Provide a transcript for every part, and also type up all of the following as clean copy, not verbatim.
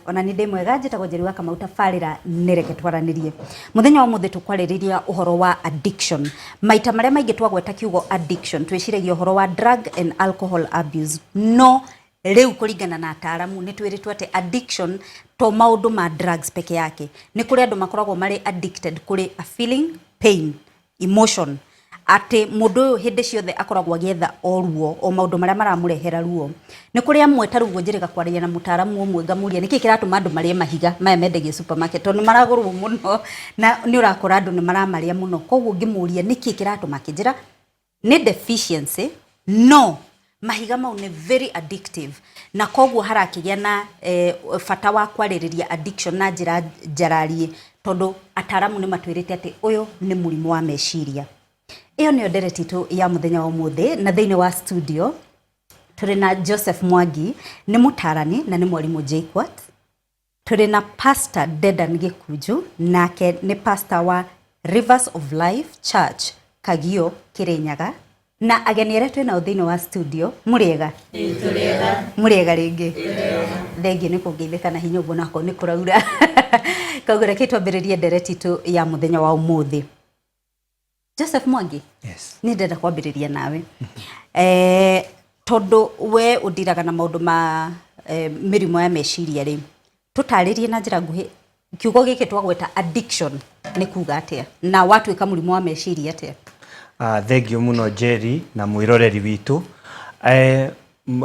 ona ni ndimwega njitagwo Njeri wa Kamau tabarira nireke twaranirie muthenya wa muthe tukwariria uhoro wa addiction maita maria maingi twagweta kiugo addiction twiciragia uhoro wa drug and alcohol abuse no riu kuringana na ataramu ni twiritwe ate addiction to maundu ma drugs peke yake ni kuri andu makoragwo mari addicted kuri a feeling pain emotion ate mundu uyu hindi ciothe akoragwo agietha oruo o maundu maria maramurehera ruo ni kuri amwe tarugo njirika kwariria na mutaramu umwe ngamuria niki kiratuma andu marie mahiga maya mendegio supermarket to ni maragurwo muno na ni urakora andu ni maramaria muno koguo ngimuria niki kiratuma kinjira ni deficiency no mahiga mau ni very addictive na koguo harakigia na fata wa kwaririria addiction na njira njararie tondu ataramu ni matwirite ati uyu ni murimu wa meciria. Iyo ni ndereti tu ya muthenya wa muthe na thiini wa studio turi na Joseph Mwangi ni mutarani na ni mwalimu JKUAT. Turi na Pastor Dedan Gikuju nake ni pastor wa Rivers of Life Church Kagio Kirinyaga na ageni eretu na thiini wa studio muriega muriega ringi thengi ni kungeithika na hinya ubona ko ni kuraura kagura kitwambiririe ndereti tu ya muthenya wa umuthe. Joseph Mwangi, yes. Ni ndenda kwambiriria nawe. Tondu we udiraga na maundu ma mirimo ya meciria ri. Tutaririe na njira nguhi kiugo giki twagweta addiction ni kuga atia na watu ika murimo wa meciria atia. Thengio muno Njeri na mwiroreri witu.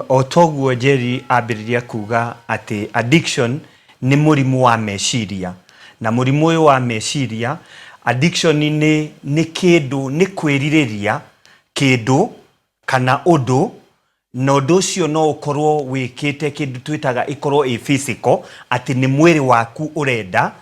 Otoguo Njeri ambiriria kuga ati addiction ni murimo wa meciria na murimo uyu wa meciria addiction ni kindu ni kwiririria kindu kana undu no docio no ukorwo wikite kindu twitaga ikorwo i physical ati ni mwiri waku urenda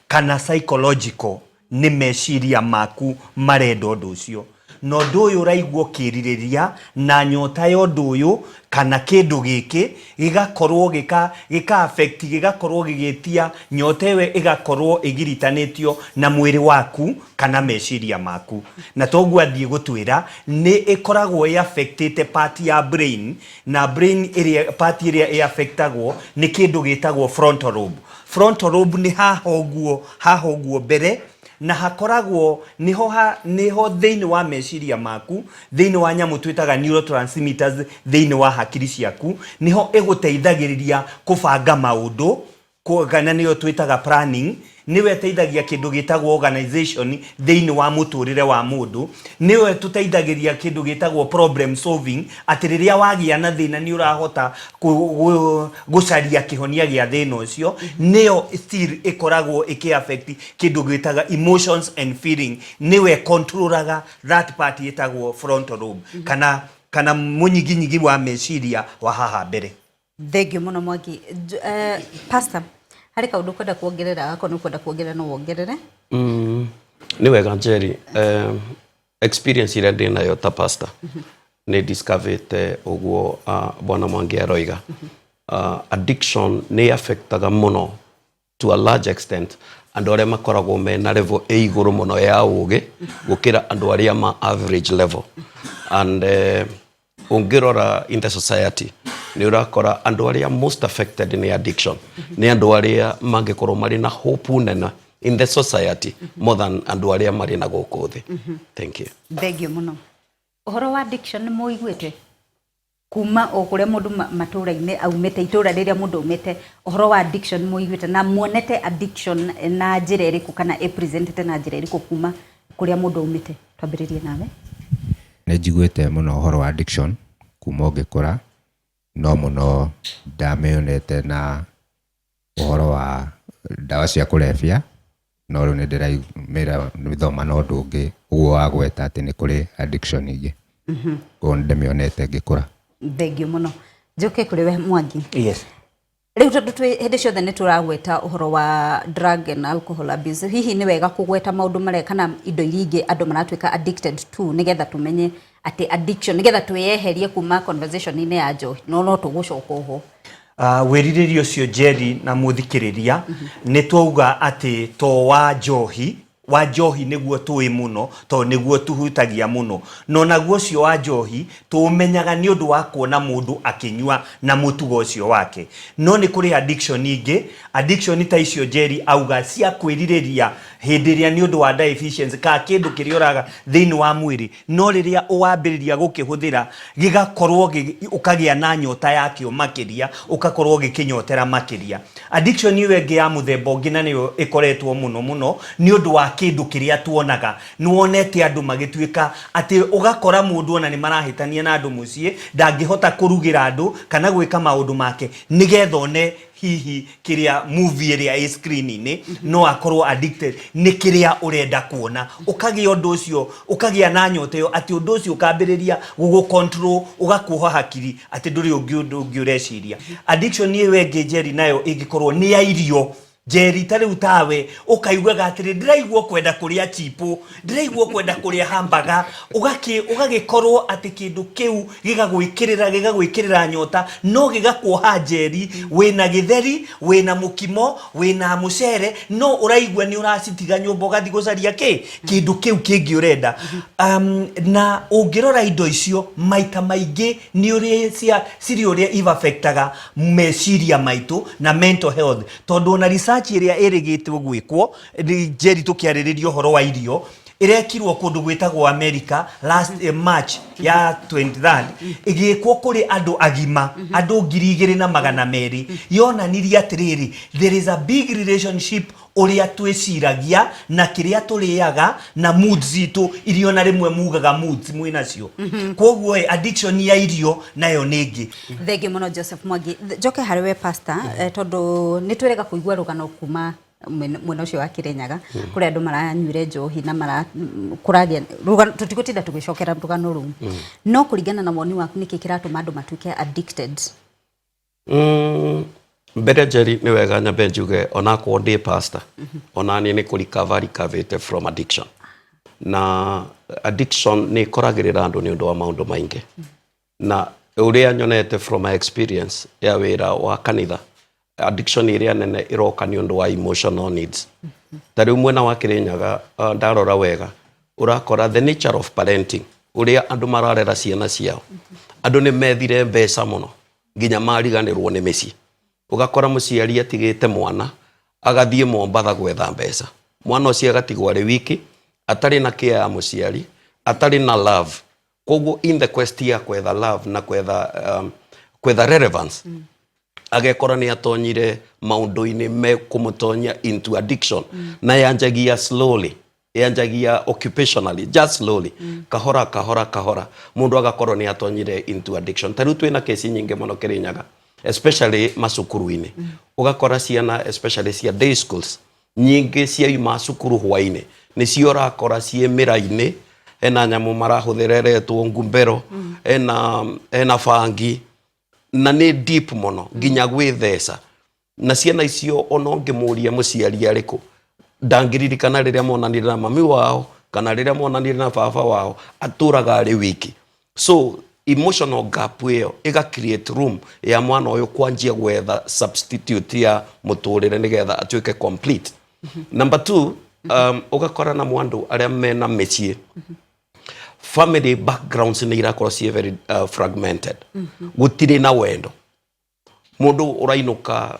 kana psychological ni meciria maku marenda undu ucio no nduyu uraigwo kiririria na nyota ya nduyu kana kindu giki gigakorwo gika affect gigakorwo gigitia nyota ewe igakorwo igiritanitio na mwiri waku kana meciria maku na toguo athie gutwira ni ikoragwo i affected part ya brain na brain area part area affectagwo ni kindu gitagwo frontal lobe ni haha uguo mbere na hakoragwo niho thiini wa meciria maku thiini wa nyamu twitaga neurotransmitters thiini wa hakiri ciaku niho iguteithagiriria kubanga maundu kana niyo twitaga planning niwe teithagia kindu gitagwo organization thiini wa muturire wa mundu niwe tuteithagiria kindu gitagwo problem solving atiriria wagia na thina ni urahota gucaria kihonia gia thina ucio niyo still ikoragwo affect kindu gitaga emotions and feeling niwe controlaga that part itagwo frontal lobe kana munyiginyigi wa meciria wa haha mbere. Thengio muno Mwangi. Pastor hari kaundu kwenda kuongerera ako ni kwenda kuongerera no wongerere ni wega Njeri experience ile ndina yo ta pastor ni discovered uguo bwana Mwangi aroiga addiction ni affectaga muno to a large extent andu aria makoragwo me na level e iguru muno ya ugi gukira andu aria ma average level and ungirora in the society ni urakora andu aria most affected in addiction ni andu aria mangikorwo mari na hope nena in the society more than andu aria mari na guku thi. Thank you. Thengio muno. Uhoro wa addiction ni muiguite kuma okuria mundu matura-ini aumete itura riria mundu umete uhoro wa addiction muiguite na muonete addiction na njira iriku kana represented na njira iriku kuma kuria mundu umete twambiririe nawe. Ni njiguite muno uhoro wa addiction kuma ugikura no muno ndameonete na uhoro wa dawa cia kulevya no ru ni ndiraimira mithoma no ndungi uguo wagweta ati ni kuri addiction ingi ko ndameonete ngikura. Thengio muno. Njoke kuri we Mwangi. Yes. Riu tondu hindi ciothe ni turagweta uhoro wa drug and alcohol abuse hihi ni wega kugweta maundu mare kana indo iringi andu maratwika addicted to nigetha tumenye ati addiction nigetha tweyeherie kuma conversation ine ya njohi no tugucoka ho. Wiriririo cio Njeri na muthikiriria ni twauga ati to wa njohi wa njohi niguo tuwi muno to niguo tuhutagia muno no naguo cio wa njohi tumenyaga ni undu wa kuona mundu akinyua na mutugo ucio wake no ni kuri addiction ingi addiction ta icio Jerry auga cia kwirireria hindiria ni undu wa deficiency ka kindu kirioraga thiini wa mwiri no riria uwambiriria gukihuthira gigakorwo ukagia na nyota yakio makiria ukakorwo gikinyotera makiria addiction iwe ngi ya muthemba ungi na niyo ikoretwo muno ni undu wa kindu kiria tuonaga nuonete andu magituika ati ugakora mundu ona ni marahitania na andu mucie ndangihota kurugira andu kana gwika maundu make nigetha one hihi kiria movie ria e screen ni no akorwo addicted ni kiria urenda kuona ukagia undu ucio ukagia na nyote yo ati undu ucio ukambiriria gugu control ugakuha hakiri ati nduri ungi ureciria addiction ni wenge Jerry nayo ingikorwo ni ya irio Jerry tari utawe ukaiguaga atiri ndiraigwo kwenda kuria chipo ndiraigwo kwenda kuria hamburger ugagikorwo ati kindu kiu gigagwikirira nyota no gigakuoha Jerry wina githeri wina mukimo wina mucere no uraigwa ni uracitiga nyumba ugathi gucaria kindu kiu kingi urenda na ungirora indo icio maita maingi ni uri siri uri affectaga meciria maitu na mental health tondu na research iria irigitwo gwikwo Jerry tukiariririo horo wa irio irekirwo kundu gwitagwo America last March ya 23rd igikwo kuri andu agima andu 2,200 yonaniria atiriri there is a big relationship uria twiciragia na kiria turiaga na moods zitu irio na rimwe mugaga moods mwinacio koguo addiction ya irio nayo ningi thegi muno Joseph Mwangi njoke hariwe pastor tondu nitwerega kuigua rugano kuma mwena ucio wa Kirinyaga kuri andu maranyuire njohi na mara kuragia rugano tutigutinda tugicokera rugano ru no kuringana na woni waku niki kiratuma andu matuike addicted mbere Jerry ni wega nyambe njuge ona ko ndi pastor ona ni recover from addiction na addiction ni koragirira andu ni undu wa maundu maingi na uria nyonete from my experience ya wira wa kanitha addiction iria nene iroka ni undu wa emotional needs tari mwena wa Kirinyaga ndarora wega urakora the nature of parenting uria andu mararera ciana ciao andu ni methire mbeca muno nginya mariganirwo ni micii ugakora muciari atigite mwana agathie Mombatha gwetha mbeca mwana ucio agatigwo ari wiki atari na care ya muciari atari na love koguo in the quest ya kwetha love na kwetha relevance agekora ni atonyire maundu-ini me kumutonya into addiction na yanjagia slowly yanjagia occupationally just slowly kahora mundu agakorwo ni atonyire into addiction tariu twina kesi nyingi muno Kirinyaga especially masukuru-ini ugakora ciana especially cia day schools nyingi cia masukuru hwaine ni cio rakora cie mira-ini ena nyamu marahuthireretwo ngumbero ena fangi na ni deep muno nginya gwithesa na ciana icio ono ngimuria muciari ariku ndangiririkana riria monanire na mami wao kana riria monanire na baba wao aturaga ari wiki so emotional gap hiyo iga create room ya mwana uyu kwanjia gwetha substitute ya muturire nigetha atuike complete number 2 ugakora na mwandu aria mena mecii family backgrounds ni irakorwo cie very fragmented gutire na wendo mundu urainuka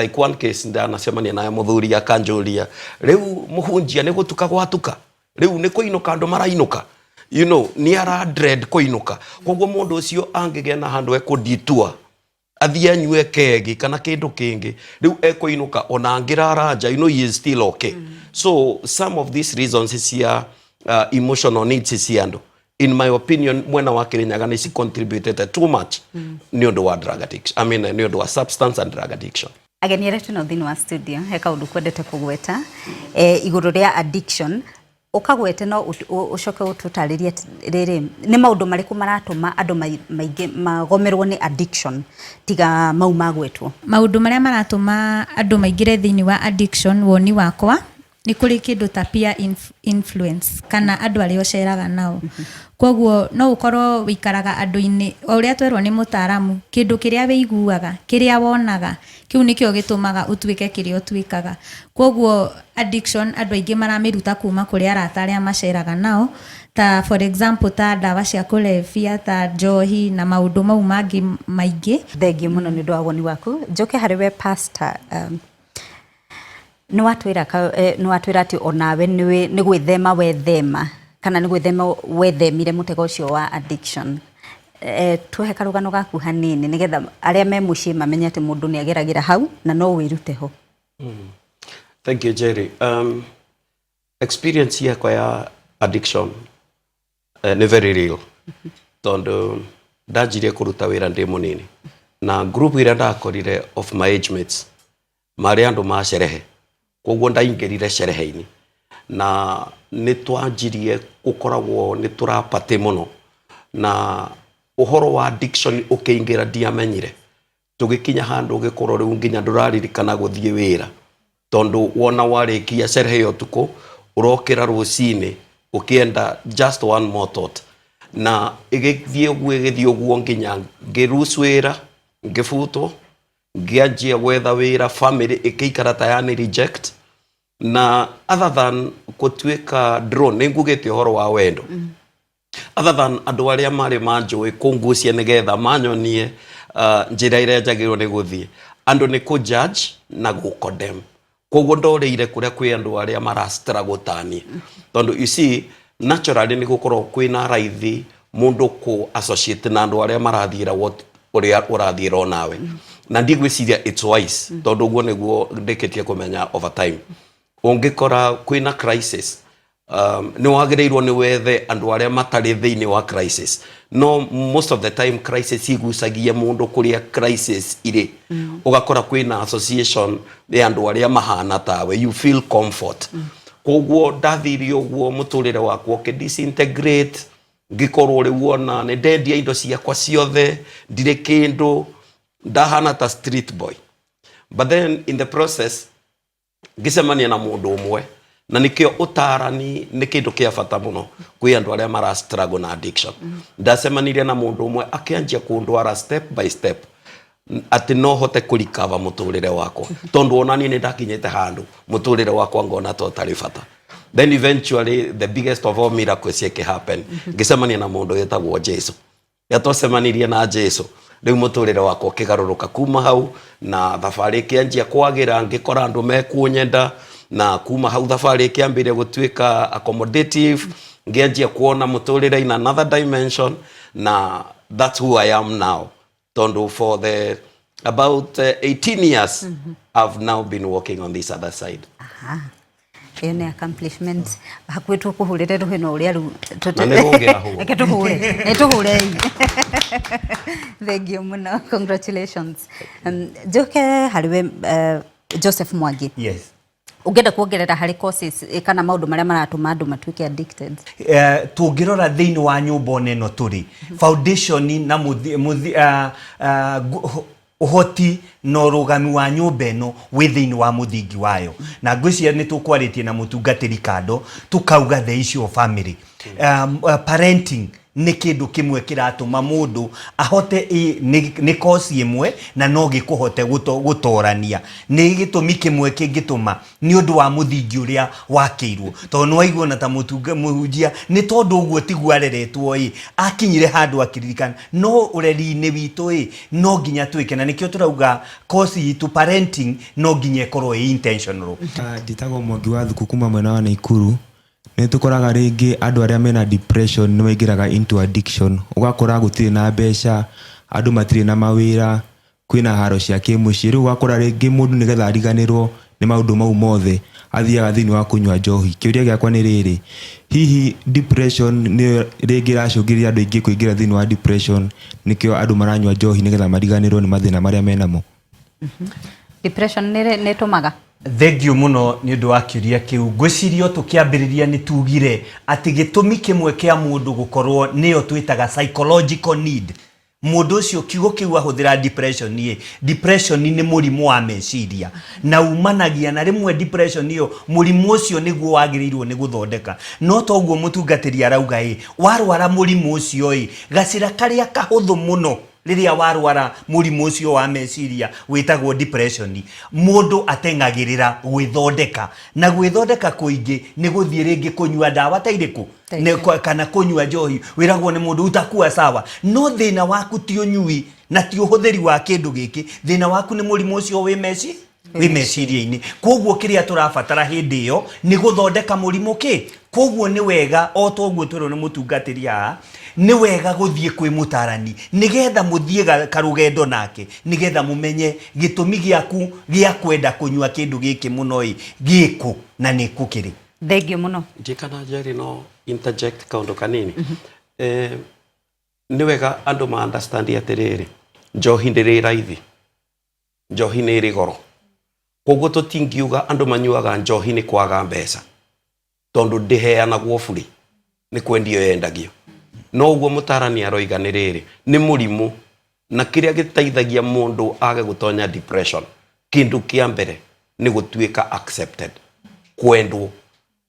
like one case ndanacemania naye muthuri akanjuria riu muhunjia ni gutuka gwatuka riu ni kuinuka andu marainuka you know ni ara dread kuinuka koguo mundu ucio angigia na handu ekuditua athia nyue kegi kana kindu kingi riu ekuinuka ona angiraranja you know he is still okay so some of these reasons is here emotional needs is here in my opinion mwena wa Kirinyaga ni contributed too much ni undu wa drug addiction ni undu wa substance and drug addiction ageni yetu no thini wa studio heka undu kwendete kugweta iguru ria addiction ukagwete no ucoke ututaririe riri ni maundu mariku maratuma andu maingi magomerwo ni addiction tiga mau magwetwo maundu maria maratuma andu maingire thini wa addiction woni wakwa ni kuri kindu ta peer influence kana andu aria oceraga nao koguo no ukorwo wikaraga andu-ini uria twerwo ni mutaramu kindu kiria weiguaga kiria wonaga kiu nikio gitumaga utuike kiria utuikaga koguo addiction andu aingi maramiruta kuma kuri arata aria maceraga nao ta for example ta dawa cia kulevya ta njohi na maundu mau mangi maingi. Thengiũ muno ni ndu wa woni waku. Njoke hariwe pastor, ni watwira ati onawe ni gwithema wethema kana ni gwithema wethemire mutego ucio wa addiction. Tuhe karugano gaku hanini nigetha aria me mucii mamenye ati mundu ni ageragira hau na no wirute ho. Thank you, Jerry. Experience yakwa ya addiction ni very real. Tondu ndajirie kuruta wira ndi munini na group ira ndakorire of my age mates mari andu ma sherehe koguo ndaingirire sherehe-ini na nitwanjirie gukoragwo niturapate muno na uhoro wa addiction ukiingira ndiamenyire tugikinya handu ugikorwo riu nginya nduraririkana guthie wira tondu wona warikia sherehe yo tuko urokira rucini ukienda just one more thought na igithie uguo nginya ngiruswira ngifuto ngianjia gwetha wira family ikiikara tayani reject na other than kutuika drone ngugite horo wa wendo other than andu aria mari manjui kungucia nigetha manyonie njira ire njagirwo ni guthie andu ni ku judge na gu condemn koguo ndoreire kuria kwi andu aria marastra gutani tondu you see naturally ni gukorwo kwina raithi mundu ku associate na andu aria marathira what uria urathira nawe na ndigwiciria it's wise tondu guo niguo ndeketie kumenya over time ungikora kwina crisis ni wagireirwo ni wethe andu aria matari thiini wa crisis no most of the time crisis igucagia mundu kuria crisis iri ugakora kwina association ya andu aria mahana tawe you feel comfort koguo ndathiri uguo muturire wakwa disintegrate ngikorwo ri wona ni ndendia indo ciakwa ciothe ndire kindu ndahana ta street boy but then in the process ngicemania na mundu umwe na nikio utarani ni kindu kia bata muno kwi andu aria mara struggle na addiction ndacemanirie na mundu umwe akianjia kundwara step by step ati no hote kurikava muturire wakwa tondu onani ni ndakinyete handu muturire wakwa ngona to tari bata then eventually the biggest of all miracles yake happen ngicemania na mundu yetagwo Jesu yatocemanirie na Jesu riu muturire wakwa kigaruruka kuma hau na thabari kianjia kwagira ngikora andu mekunyenda na kuma hau thabari kiambire gutuika accommodative ngianjia kuona muturire in another dimension na that's who I am now tondu for the about 18 years I've now been working on this other side. Aha. Iyo ni accomplishment hakwetu kuhurire ruhino uria ru eke tuhure Thengiũ muno, congratulations. Njoke hariwe Joseph Mwangi. Yes. Ungenda kuongerera hari courses kana maundu maria maratuma andu matuike addicted. Tungirora thiini wa nyumba neno turi foundation na uhoti no rugami wa nyumba eno within wa muthingi wayo na ngwiciria ni tukwaritie na mutungatiri kando tukauga the issue of family parenting ni kindu kimwe kiratuma mundu ahote ni kosi imwe na no gikuhote gutorania ni gitumi kimwe kingituma ni undu wa muthingi uria wakiirwo to no waigwo na ta mutunga muhunjia ni tondu uguo tigwa reretwo akinyire handu akiririkana no ureri ni witu no nginya twike na nikio turauga kosi itu parenting no nginya ikorwo intentional. Nditagwo Mwangi wa thuku kuma mwena wa Naikuru. Ni tukoraga ringi andu aria mena depression ni maigiraga into addiction ugakora gutire na mbeca andu matire na mawira kwina haro cia kimucii riu ugakora ringi mundu nigetha ariganirwo ni maundu mau mothe athiaga thiini wa kunywa njohi. Kiuria giakwa ni riri, hihi depression ni ringi racungiria andu aingi kuingira thiini wa depression nikio andu maranywa njohi nigetha mariganirwo ni mathina maria menamo? Depression ni tumaga Thengiũ muno ni undu wa kiuria kiu ngwicirio tukiambiriria ni tugire ati gitumi kimwe kia mundu gukorwo niyo twitaga psychological need mundu ucio kiugo kiu ahuthira depression ni murimu wa meciria na umanagia na rimwe depression iyo murimu ucio niguo wagirirwo ni guthondeka no to guo mutungatiri arauga warwara murimu ucio gacira karia kahuthu muno riria warwara murimu ucio wa meciria witagwo depression mundu atengagirira gwithondeka na gwithondeka kuingi ni guthie ringi kunyua dawa tairiku kana kunyua njohi wiragwo ni mundu utakuwa sawa no thina waku ti unyui na ti uhuthiri wa kindu giki thina waku ni murimu ucio wi meciria-ini koguo kiria turabatara hindi iyo ni guthondeka murimu koguo ni wega o toguo twiro ni mutungatiri ni wega guthie kwi mutarani nigetha muthie karugendo nake nigetha mumenye gitumi giaku gia kwenda kunyua kindu giki muno giku na ni kukiri thengio muno jikana Jerry no interject kaundu kanini ni wega andu ma understand atiriri njohi ndiri raithi njohi ni ri goro koguo tutingiuga andu manyuaga njohi ni kwaga mbeca tondu ndiheanagwo buri ni kwendio yendagio no uguo mutarani aroiga ni riri ni murimu na kiria giteithagia mundu age gutonya depression kindu kia mbere ni gutuika accepted kwendwo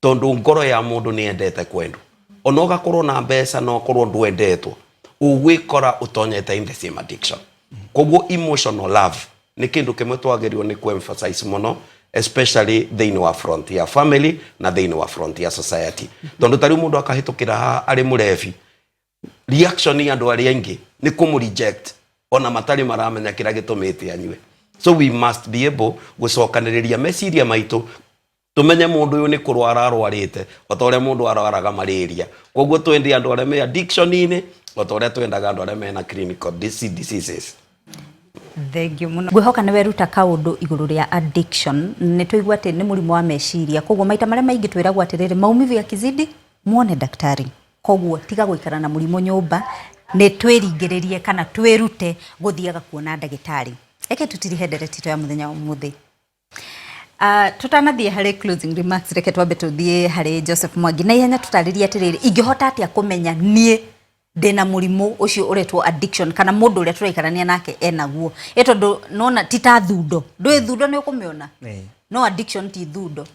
tondu ngoro ya mundu ni endete kwendwo ono gakorwo na mbeca no korwo ndwendetwo ugwikora utonyete in the same addiction koguo emotional love ni kindu kimwe twagerio ni emphasize muno especially thini wa frontier family na thini wa frontier society tondu tari mundu akahitukira ari murevi reaction ya andu ari aingi ni kumu reject ona matari maramenya kira gitumite anywe so we must be able gucokaniriria meciria maitu tumenye mundu uyu ni kurwara arwarite otore mundu arwaraga malaria koguo twendi andu ari me addiction ini otore twendaga andu ari me na clinical diseases thengio muno ngwihoka ni weruta kaundu iguru ria addiction ni tuigwa ati ni murimu wa meciria koguo maita maria maingi twiragwo atiriri maumivu yakizidi muone daktari koguo tiga guikara na murimu nyumba ni twiringiririe kana twirute guthiaga kuona ndagitari eke tutirihe nderetito ya muthenya umuthi tutanathie hari closing remarks reke twambe tuthie hari Joseph Mwangi na ihenya tutariria atiriri ingihota atia kumenya nie ndena murimu ucio uretwo addiction kana mundu uria turaikarania nake enaguo tondu nona tita thundo ndui thundo ni ukumiona no addiction ti thundo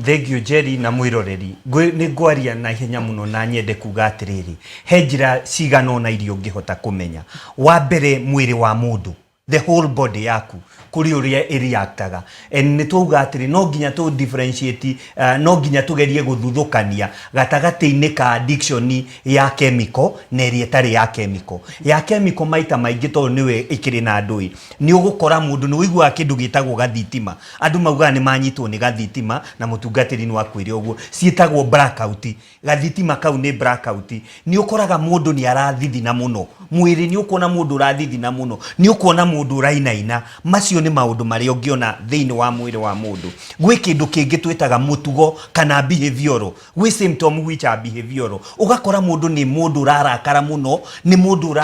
thengio Jerry na mwiroreri ni ngwaria na ihenya muno na nyende kuga atiriri he njira cigano na irio ngihota kumenya wa mbere mwiri wa mundu the whole body yaku kuri uria reactaga ni tuga atiri no nginya tu differentiate no nginya tugerie guthuthukania gatagati-ini ka addiction ya chemical na iria tari ya chemical maita maingi to niwe ikiri na ndui ni ugukora mundu ni wigua kindu gitagwo gathitima andu mauga ni manyitwo ni gathitima na mutungatiri ni wakwire uguo cietagwo blackout gathitima kau ni blackout ni ukoraga mundu ni arathithina muno mwiri ni ukona mundu urathithina muno ni ukona mundu rainaina macio ni maundu mari ungiona thiini wa mwiri wa mundu gwi kindu kingi twitaga mutugo kana behavioral gwi symptom which are behavioral ugakora mundu ni mundu rarakara muno ni mundu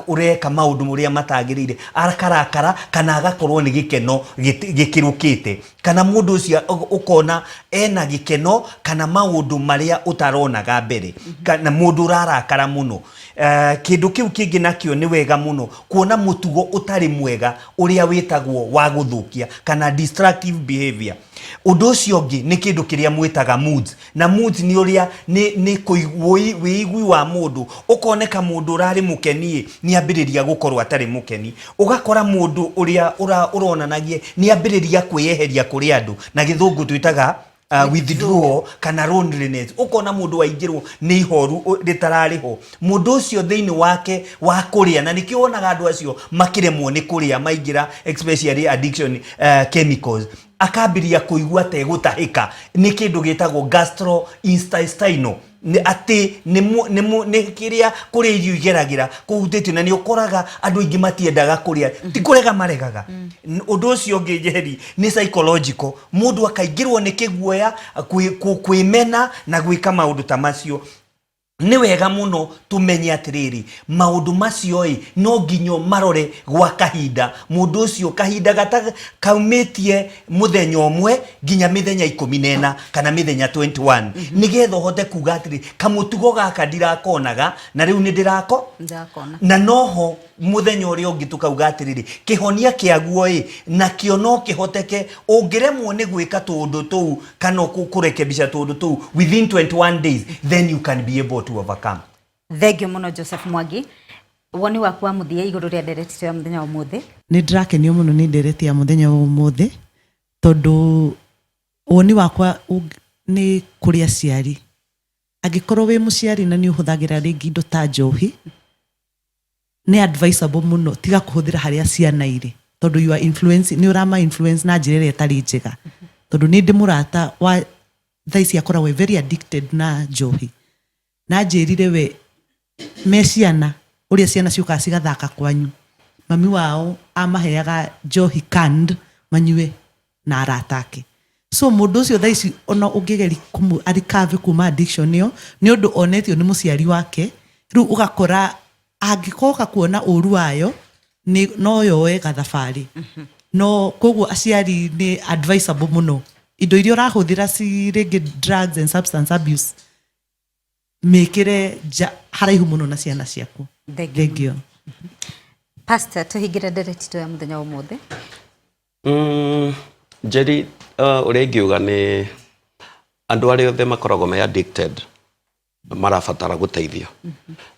ureka maundu muria matagirire arakarakara kana agakorwo ni gikeno gikirukite kana mundu ucio ukona ena gikeno kana maundu maria utaronaga mbere kana mundu rarakara muno kindu kiu kingi nakio ni wega muno kuona mutugo utari mwega uria witagwo wa guthukia kana destructive behavior undu ucio ngi ni kindu kiria mwitaga moods na moods ni uria ni kuigui wa mundu ukoneka mundu urari mukeni ni ambiriria gukorwo atari mukeni ugakora mundu uria uronanagie ni ambiriria kweyeheria kuri andu na githungu twitaga withdraw kana loneliness ukona mundu waingirwo ni ihoru ritarariho mundu ucio thiini wake wa kuria na nikionaga andu acio makiremwo ni kuria maingira especially addiction chemicals akabiria kuigua te gutahika ni kindu gitagwo gastrointestinal ni ati ni kiria kuria irio igeragira kuhutitio na ni ukoraga andu ingi matiendaga kuria ti kurega maregaga undu ucio ngi Jerry ni psychological mundu akaingirwo ni kiguoya kwimena na gwika maundu ta macio ni wega muno tumenye atiriri maundu macio no nginyo marore gwa kahinda mundu ucio kahinda gata kaumitie muthenya umwe nginya mithenya 14 kana mithenya 21 nigetho hote kuga atiriri kamutugo gaka ndirakonaga na riu ni ndirako na noho muthenya uria ungi tukauga atiriri kihonia kiaguo na kio no kihoteke ungiremwo ni gwika tundu tuu kana kurekebisha tundu tuu within 21 days then you can be able to overcome. Thengio muno Joseph Mwangi, woni waku wa muthia iguru ria ndereti ya muthenya wa umuthi. Ni ndirakenio muno ni ndereti ya muthenya wa umuthi tondu woni wakwa ni kuria ciari angikorwo wi muciari na ni uhuthagira ringi indo ta njohi ni advisable muno tiga kuhuthira haria ciana iri tondu you are influence ni urama influence na njira ria tari njega tondu ni ndi murata wa thaisi akoragwo very addicted na njohi na njirire we me ciana uria ciana ciuka cigathaka kwanyu mami wao amaheaga njohi canned manyue na aratake so mundu ucio thaisi ona ungigeri arikave kuma addiction yo ni undu onetio ni muciari wake riu ugakora angikoka kuona uru wayo ni no yoe gathabari no koguo aciari ni advisable muno indo iria urahuthira ci ringi drugs and substance abuse mekire haraihu muno na ciana ciaku. Thengio. Pastor tuhingire ndereti ya muthenya wa umuthi. Jerry uria ngiuga ni andu aria othe makoragwo me addicted marabatara guteithio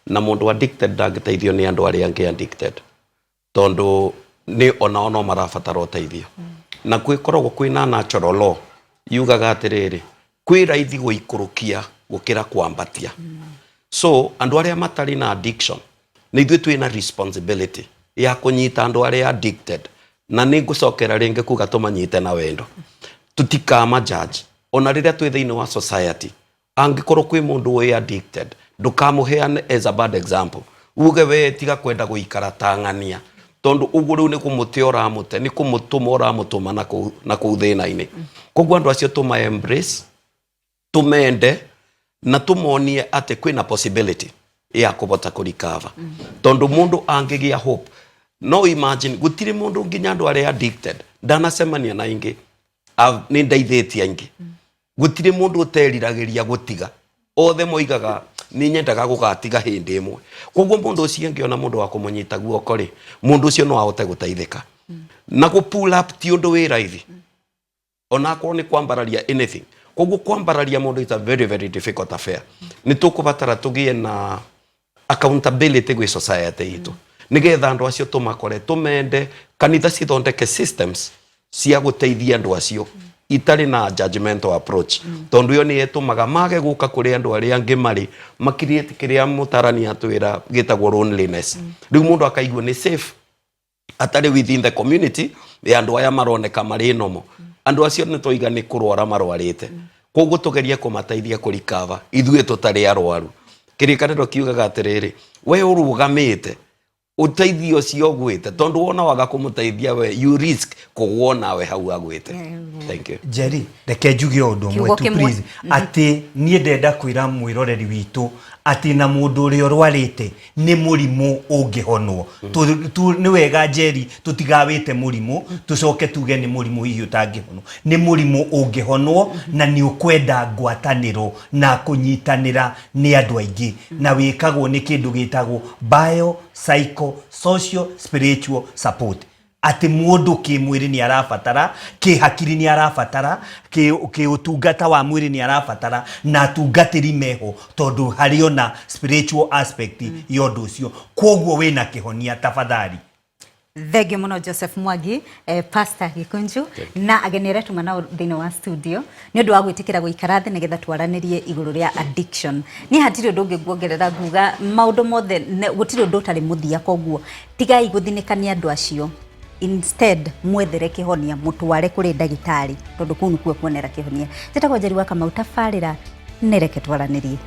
na mundu addicted ndangiteithio ni andu aria angi addicted tondu ni ona no marabatara uteithio na kwikoragwo kwina natural law yugaga atiriri kwi raithi guikurukia gukira kwambatia so andu aria matari na addiction ni ithuĩ twina responsibility ya kunyita andu aria addicted na ni ngucokera ringi kuga tumanyite na wendo tutikama judge ona riria twi thiini wa society angikorwo kwi mundu we addicted ndukamuheane as a bad example uge we tiga kwenda guikara tangania tondu ugu riu ni kumutia uramute ni kumutuma uramutuma na ku thina-ini koguo andu acio tuma embrace tumende na tumonie ate kwina possibility ya kubota kurikava tondu mundu angigia hope no imagine gutire mundu nginya andu aria addicted ndanacemania na ingi ni ndaithitie ingi gutire mundu uteriragiria gutiga othe moigaga ni nyendaga gugatiga hindi imwe koguo mundu ucio ngiona mundu wa kumunyita guoko ri mundu ucio no ahote guteithika na go pull up ti undu wi raithi ona ko ni kwambararia anything koguo kwambararia mundu is a very very difficult affair ni tukubatara tugie na accountability gwi society itu nigetha andu acio tumakore tumende kanitha cithondeke systems cia guteithia andu acio itari na judgmental approach tondu yo ni etumaga mage guka kuri andu aria angi mari makiriete kiria mutarani atwira gitagwo loneliness riu mundu akaigua ni safe atari within the community ya andu aya maroneka mari nomo andu acio ni toiga ni kurwara marwarite koguo tugeria kumateithia kurikava ithuĩ tutari arwaru kirikaniro kiugaga atiriri we urugamite uteithio cio gwite tondu wona waga kumuteithia we you risk kuwona we hau agwite. Thank you. Jerry reke njuge undu mwe tu please ati nie ndenda kwira mwiroreri witu ati na mundu uri orwarite ni murimu ungihonwo tu ni wega Jerry tutigawite murimu tucoke tuge ni murimu hiyo utangihonwo ni murimu ungihonwo na ni ukwenda ngwataniro na kunyitanira ni andu aingi na wikagwo ni kindu gitagwo bio psycho social spiritual support ati mundu ki mwiri ni arabatara ki hakiri ni arabatara ki utungata wa mwiri ni arabatara na tungatiri meho tondu hariona spiritual aspect yondu ucio koguo wina kihonia tafadhali. Thengio muno Joseph Mwangi, Pastor Gikunju na ageni retu manao thini wa studio ni undu wa gwitikira guikara thi nigetha twaranirie iguru ria addiction ni hatiri undu ngiguongerera nguga maundu mothe gutiri undu utari muthia koguo tigai guthinikania andu acio instead mwethere kihonia mutware kuri ndagitari tondu kuu nikuo kuonera kihonia njitagwo Njeri wa Kamau tabarira nireke twaranirie.